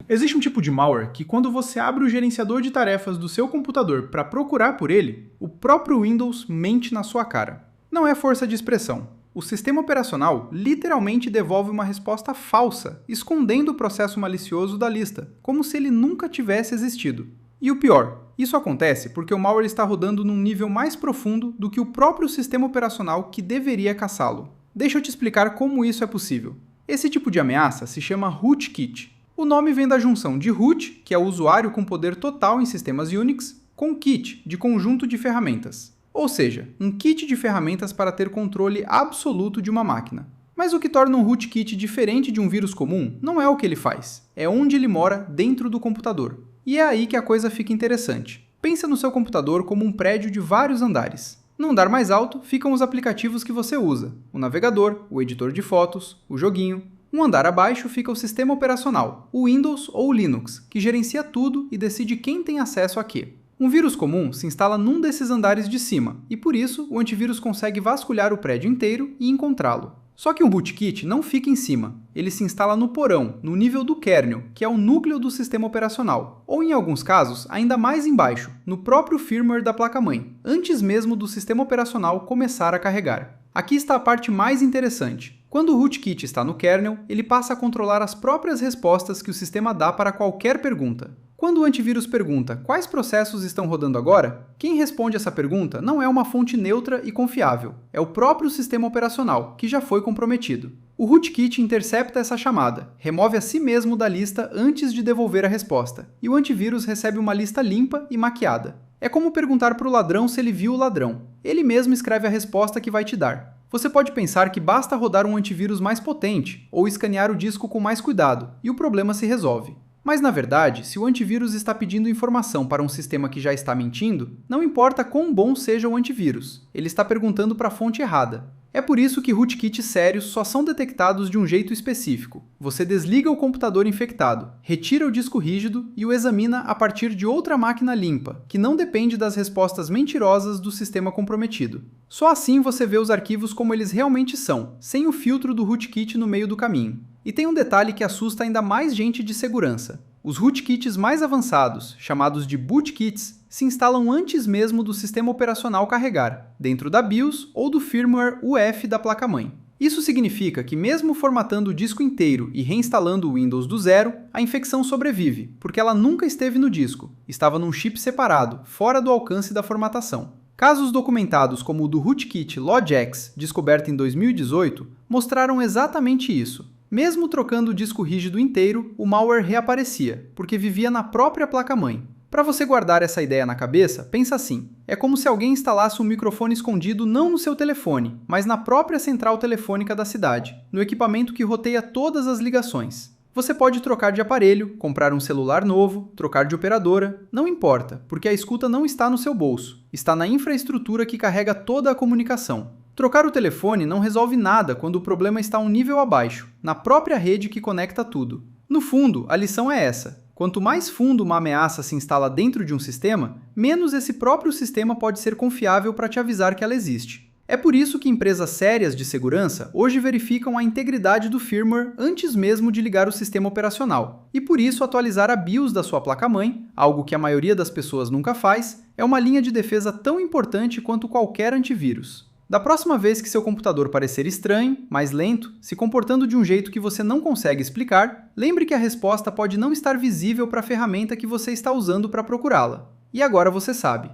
Existe um tipo de malware que, quando você abre o gerenciador de tarefas do seu computador para procurar por ele, o próprio Windows mente na sua cara. Não é força de expressão. O sistema operacional literalmente devolve uma resposta falsa, escondendo o processo malicioso da lista, como se ele nunca tivesse existido. E o pior, isso acontece porque o malware está rodando num nível mais profundo do que o próprio sistema operacional que deveria caçá-lo. Deixa eu te explicar como isso é possível. Esse tipo de ameaça se chama rootkit. O nome vem da junção de root, que é o usuário com poder total em sistemas Unix, com kit, de conjunto de ferramentas. Ou seja, um kit de ferramentas para ter controle absoluto de uma máquina. Mas o que torna um rootkit diferente de um vírus comum não é o que ele faz, é onde ele mora dentro do computador. E é aí que a coisa fica interessante. Pensa no seu computador como um prédio de vários andares. No andar mais alto ficam os aplicativos que você usa, o navegador, o editor de fotos, o joguinho. Um andar abaixo fica o sistema operacional, o Windows ou o Linux, que gerencia tudo e decide quem tem acesso a quê. Um vírus comum se instala num desses andares de cima, e por isso o antivírus consegue vasculhar o prédio inteiro e encontrá-lo. Só que o rootkit não fica em cima, ele se instala no porão, no nível do kernel, que é o núcleo do sistema operacional, ou em alguns casos, ainda mais embaixo, no próprio firmware da placa-mãe, antes mesmo do sistema operacional começar a carregar. Aqui está a parte mais interessante. Quando o rootkit está no kernel, ele passa a controlar as próprias respostas que o sistema dá para qualquer pergunta. Quando o antivírus pergunta quais processos estão rodando agora, quem responde essa pergunta não é uma fonte neutra e confiável, é o próprio sistema operacional, que já foi comprometido. O rootkit intercepta essa chamada, remove a si mesmo da lista antes de devolver a resposta, e o antivírus recebe uma lista limpa e maquiada. É como perguntar para o ladrão se ele viu o ladrão. Ele mesmo escreve a resposta que vai te dar. Você pode pensar que basta rodar um antivírus mais potente ou escanear o disco com mais cuidado, e o problema se resolve. Mas, na verdade, se o antivírus está pedindo informação para um sistema que já está mentindo, não importa quão bom seja o antivírus, ele está perguntando para a fonte errada. É por isso que rootkits sérios só são detectados de um jeito específico. Você desliga o computador infectado, retira o disco rígido e o examina a partir de outra máquina limpa, que não depende das respostas mentirosas do sistema comprometido. Só assim você vê os arquivos como eles realmente são, sem o filtro do rootkit no meio do caminho. E tem um detalhe que assusta ainda mais gente de segurança. Os rootkits mais avançados, chamados de bootkits, se instalam antes mesmo do sistema operacional carregar, dentro da BIOS ou do firmware UEFI da placa-mãe. Isso significa que mesmo formatando o disco inteiro e reinstalando o Windows do zero, a infecção sobrevive, porque ela nunca esteve no disco, estava num chip separado, fora do alcance da formatação. Casos documentados como o do rootkit Logix, descoberto em 2018, mostraram exatamente isso. Mesmo trocando o disco rígido inteiro, o malware reaparecia, porque vivia na própria placa-mãe. Para você guardar essa ideia na cabeça, pensa assim. É como se alguém instalasse um microfone escondido não no seu telefone, mas na própria central telefônica da cidade, no equipamento que roteia todas as ligações. Você pode trocar de aparelho, comprar um celular novo, trocar de operadora, não importa, porque a escuta não está no seu bolso, está na infraestrutura que carrega toda a comunicação. Trocar o telefone não resolve nada quando o problema está um nível abaixo, na própria rede que conecta tudo. No fundo, a lição é essa. Quanto mais fundo uma ameaça se instala dentro de um sistema, menos esse próprio sistema pode ser confiável para te avisar que ela existe. É por isso que empresas sérias de segurança hoje verificam a integridade do firmware antes mesmo de ligar o sistema operacional. E por isso atualizar a BIOS da sua placa-mãe, algo que a maioria das pessoas nunca faz, é uma linha de defesa tão importante quanto qualquer antivírus. Da próxima vez que seu computador parecer estranho, mais lento, se comportando de um jeito que você não consegue explicar, lembre que a resposta pode não estar visível para a ferramenta que você está usando para procurá-la. E agora você sabe.